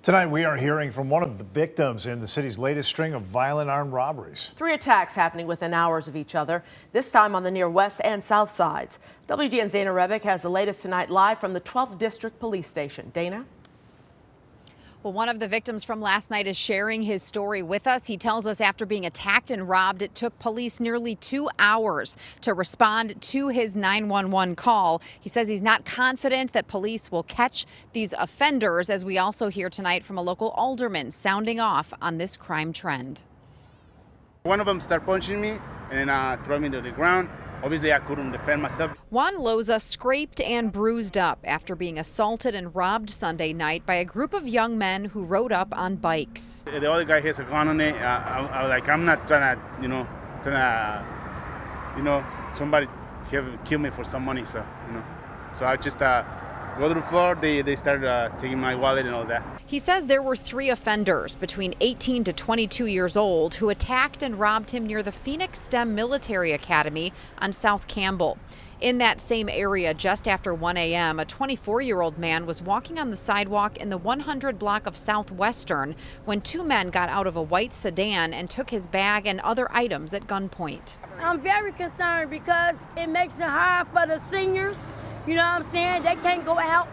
Tonight, we are hearing from one of the victims in the city's latest string of violent armed robberies. 3 attacks happening within hours of each other, this time on the near west and south sides. WGN's Dana Rebick has the latest tonight live from the 12th District Police Station. Dana? Well, one of the victims from last night is sharing his story with us. He tells us after being attacked and robbed, it took police nearly 2 hours to respond to his 911 call. He says he's not confident that police will catch these offenders, as we also hear tonight from a local alderman sounding off on this crime trend. One of them started punching me and threw me to the ground. Obviously, I couldn't defend myself. Juan Loza scraped and bruised up after being assaulted and robbed Sunday night by a group of young men who rode up on bikes. The other guy has a gun on it. I was like, I'm not trying to, somebody kill me for some money. So I just go to the floor. They started taking my wallet and all that. He says there were 3 offenders between 18 to 22 years old who attacked and robbed him near the Phoenix STEM Military Academy on South Campbell. In that same area, just after 1 a.m., a 24-year-old man was walking on the sidewalk in the 100 block of Southwestern when 2 men got out of a white sedan and took his bag and other items at gunpoint. I'm very concerned because it makes it hard for the seniors. You know what I'm saying? They can't go out.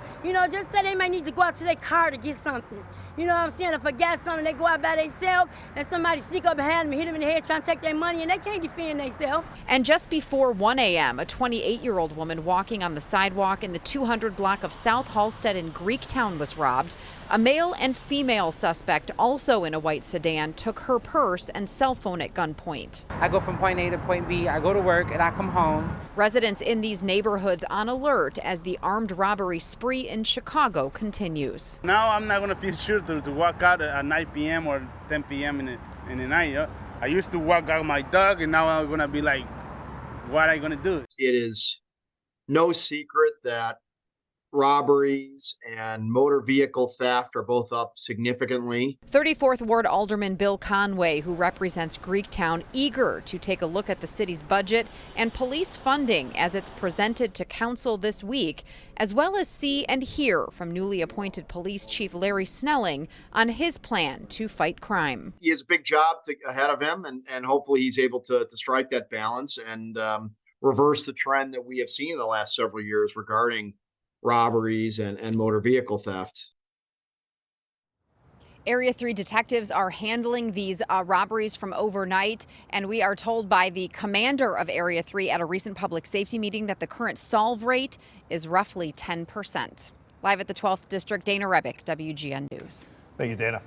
Just say they may need to go out to their car to get something. You know what I'm saying? If I got something, they go out by themselves and somebody sneak up behind them and hit them in the head trying to take their money, and they can't defend themselves. And just before 1 a.m., a 28-year-old woman walking on the sidewalk in the 200 block of South Halsted in Greektown was robbed. A male and female suspect, also in a white sedan, took her purse and cell phone at gunpoint. I go from point A to point B, I go to work, and I come home. Residents in these neighborhoods on alert as the armed robbery spree in Chicago continues. Now I'm not going to feel sure to walk out at 9 p.m. or 10 p.m. in the night. I used to walk out my dog, and now I'm going to be like, what am I going to do? It is no secret that robberies and motor vehicle theft are both up significantly. 34th Ward Alderman Bill Conway, who represents Greektown, eager to take a look at the city's budget and police funding as it's presented to council this week, as well as see and hear from newly appointed Police Chief Larry Snelling on his plan to fight crime. He has a big job ahead of him, and hopefully he's able to strike that balance and reverse the trend that we have seen in the last several years regarding robberies and motor vehicle theft. Area 3 detectives are handling these robberies from overnight, and we are told by the commander of Area 3 at a recent public safety meeting that the current solve rate is roughly 10%. Live at the 12th District, Dana Rebick, WGN News. Thank you, Dana.